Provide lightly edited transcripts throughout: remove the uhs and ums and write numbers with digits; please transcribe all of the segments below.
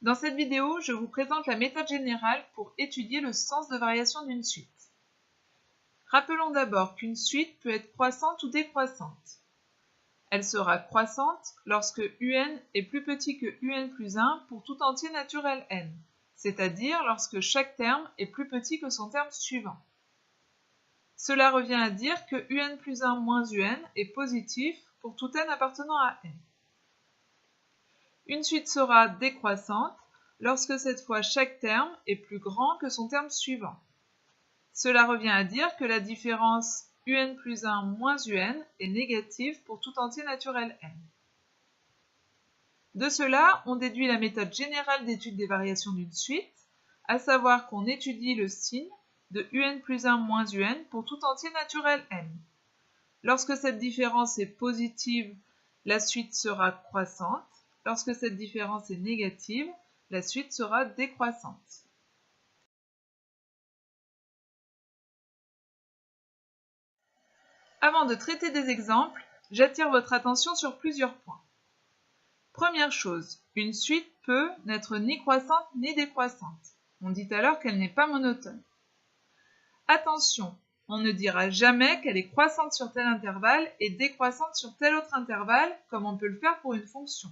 Dans cette vidéo, je vous présente la méthode générale pour étudier le sens de variation d'une suite. Rappelons d'abord qu'une suite peut être croissante ou décroissante. Elle sera croissante lorsque un est plus petit que un plus 1 pour tout entier naturel n, c'est-à-dire lorsque chaque terme est plus petit que son terme suivant. Cela revient à dire que un plus 1 moins un est positif pour tout n appartenant à n. Une suite sera décroissante lorsque cette fois chaque terme est plus grand que son terme suivant. Cela revient à dire que la différence un plus 1 moins un est négative pour tout entier naturel n. De cela, on déduit la méthode générale d'étude des variations d'une suite, à savoir qu'on étudie le signe de un plus 1 moins un pour tout entier naturel n. Lorsque cette différence est positive, la suite sera croissante. Lorsque cette différence est négative, la suite sera décroissante. Avant de traiter des exemples, j'attire votre attention sur plusieurs points. Première chose, une suite peut n'être ni croissante ni décroissante. On dit alors qu'elle n'est pas monotone. Attention, on ne dira jamais qu'elle est croissante sur tel intervalle et décroissante sur tel autre intervalle, comme on peut le faire pour une fonction.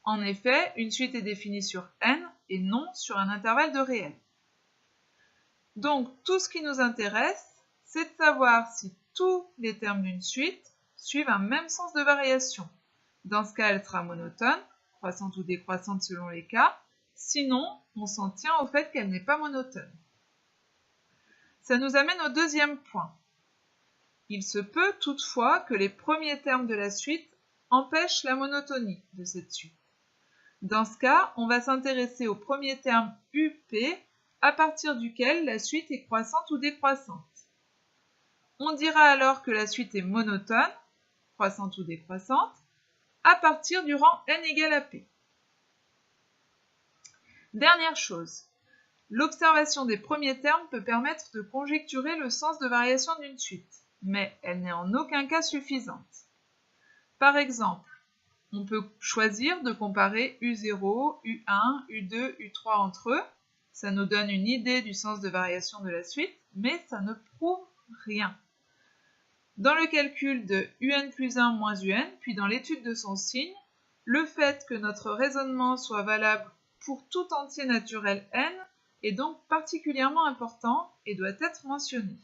En effet, une suite est définie sur n et non sur un intervalle de réel. Donc, tout ce qui nous intéresse, c'est de savoir si tous les termes d'une suite suivent un même sens de variation. Dans ce cas, elle sera monotone, croissante ou décroissante selon les cas. Sinon, on s'en tient au fait qu'elle n'est pas monotone. Ça nous amène au deuxième point. Il se peut toutefois que les premiers termes de la suite empêchent la monotonie de cette suite. Dans ce cas, on va s'intéresser au premier terme UP, à partir duquel la suite est croissante ou décroissante. On dira alors que la suite est monotone, croissante ou décroissante, à partir du rang n égale à p. Dernière chose, l'observation des premiers termes peut permettre de conjecturer le sens de variation d'une suite, mais elle n'est en aucun cas suffisante. Par exemple, on peut choisir de comparer U0, U1, U2, U3 entre eux. Ça nous donne une idée du sens de variation de la suite, mais ça ne prouve rien. Dans le calcul de un plus 1 moins un, puis dans l'étude de son signe, le fait que notre raisonnement soit valable pour tout entier naturel n est donc particulièrement important et doit être mentionné.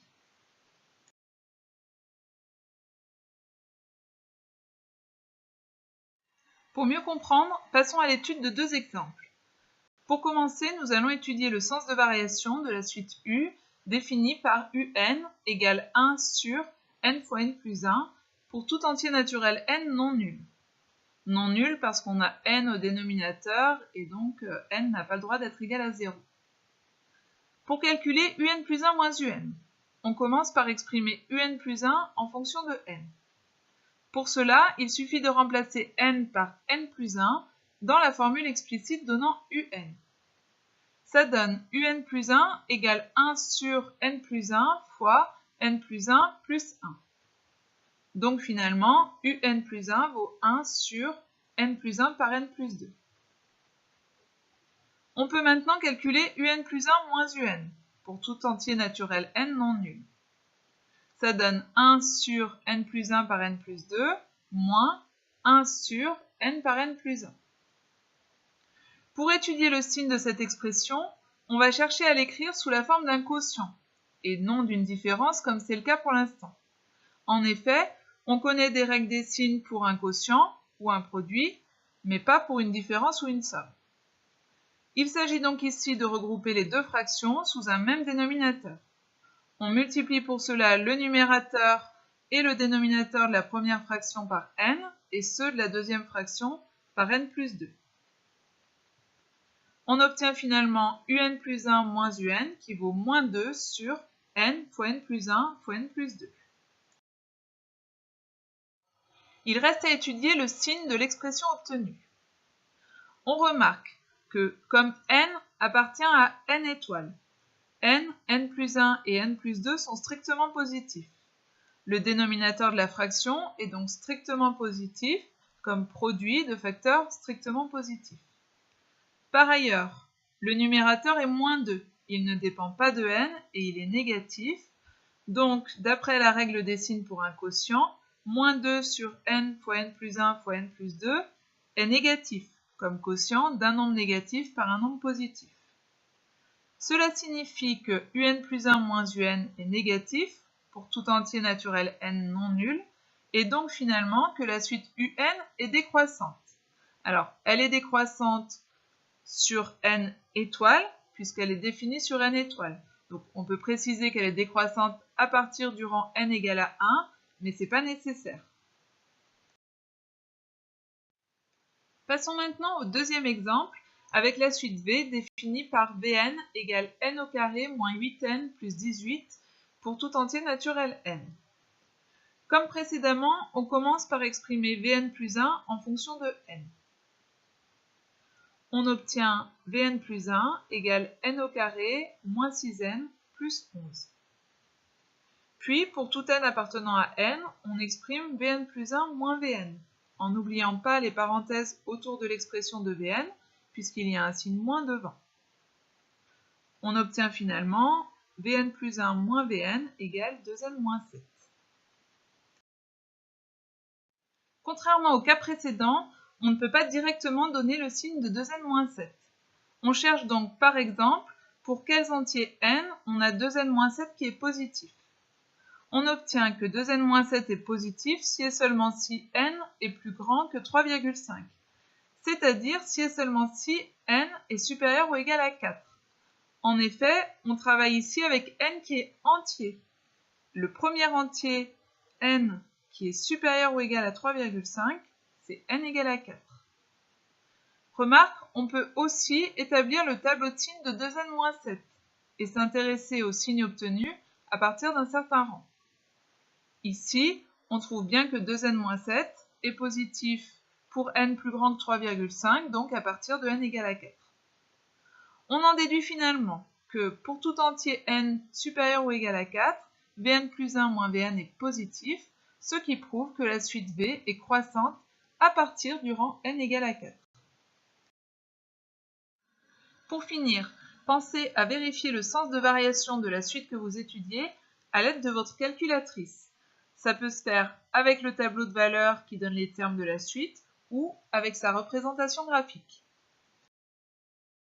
Pour mieux comprendre, passons à l'étude de deux exemples. Pour commencer, nous allons étudier le sens de variation de la suite U définie par un égale 1 sur n fois n plus 1 pour tout entier naturel n non nul. Non nul parce qu'on a n au dénominateur et donc n n'a pas le droit d'être égal à 0. Pour calculer un plus 1 moins un, on commence par exprimer un plus 1 en fonction de n. Pour cela, il suffit de remplacer n par n plus 1 dans la formule explicite donnant un. Ça donne un plus 1 égale 1 sur n plus 1 fois n plus 1 plus 1. Donc finalement, un plus 1 vaut 1 sur n plus 1 par n plus 2. On peut maintenant calculer un plus 1 moins un pour tout entier naturel n non nul. Ça donne 1 sur n plus 1 par n plus 2 moins 1 sur n par n plus 1. Pour étudier le signe de cette expression, on va chercher à l'écrire sous la forme d'un quotient, et non d'une différence comme c'est le cas pour l'instant. En effet, on connaît des règles des signes pour un quotient ou un produit, mais pas pour une différence ou une somme. Il s'agit donc ici de regrouper les deux fractions sous un même dénominateur. On multiplie pour cela le numérateur et le dénominateur de la première fraction par n, et ceux de la deuxième fraction par n plus 2. On obtient finalement un plus 1 moins un qui vaut moins 2 sur n fois n plus 1 fois n plus 2. Il reste à étudier le signe de l'expression obtenue. On remarque que comme n appartient à n étoiles, n, n plus 1 et n plus 2 sont strictement positifs. Le dénominateur de la fraction est donc strictement positif comme produit de facteurs strictement positifs. Par ailleurs, le numérateur est moins 2. Il ne dépend pas de n et il est négatif. Donc, d'après la règle des signes pour un quotient, moins 2 sur n fois n plus 1 fois n plus 2 est négatif, comme quotient d'un nombre négatif par un nombre positif. Cela signifie que un plus 1 moins un est négatif pour tout entier naturel n non nul, et donc finalement que la suite un est décroissante. Alors, elle est décroissante sur n étoiles, puisqu'elle est définie sur n étoiles. Donc, on peut préciser qu'elle est décroissante à partir du rang n égale à 1, mais ce n'est pas nécessaire. Passons maintenant au deuxième exemple, avec la suite v définie par vn égale n au carré moins 8n plus 18 pour tout entier naturel n. Comme précédemment, on commence par exprimer vn plus 1 en fonction de n. On obtient vn plus 1 égale n au carré moins 6n plus 11. Puis, pour tout n appartenant à n, on exprime vn plus 1 moins vn, en n'oubliant pas les parenthèses autour de l'expression de vn, puisqu'il y a un signe moins devant. On obtient finalement vn plus 1 moins vn égale 2n moins 7. Contrairement au cas précédent, on ne peut pas directement donner le signe de 2n moins 7. On cherche donc par exemple pour quels entiers n on a 2n moins 7 qui est positif. On obtient que 2n moins 7 est positif si et seulement si n est plus grand que 3,5, c'est-à-dire si et seulement si n est supérieur ou égal à 4. En effet, on travaille ici avec n qui est entier. Le premier entier n qui est supérieur ou égal à 3,5, c'est n égale à 4. Remarque, on peut aussi établir le tableau de signes de 2n-7 et s'intéresser aux signes obtenus à partir d'un certain rang. Ici, on trouve bien que 2n-7 est positif pour n plus grand que 3,5, donc à partir de n égale à 4. On en déduit finalement que pour tout entier n supérieur ou égal à 4, vn plus 1 moins vn est positif, ce qui prouve que la suite v est croissante à partir du rang n égale à 4. Pour finir, pensez à vérifier le sens de variation de la suite que vous étudiez à l'aide de votre calculatrice. Ça peut se faire avec le tableau de valeurs qui donne les termes de la suite ou avec sa représentation graphique.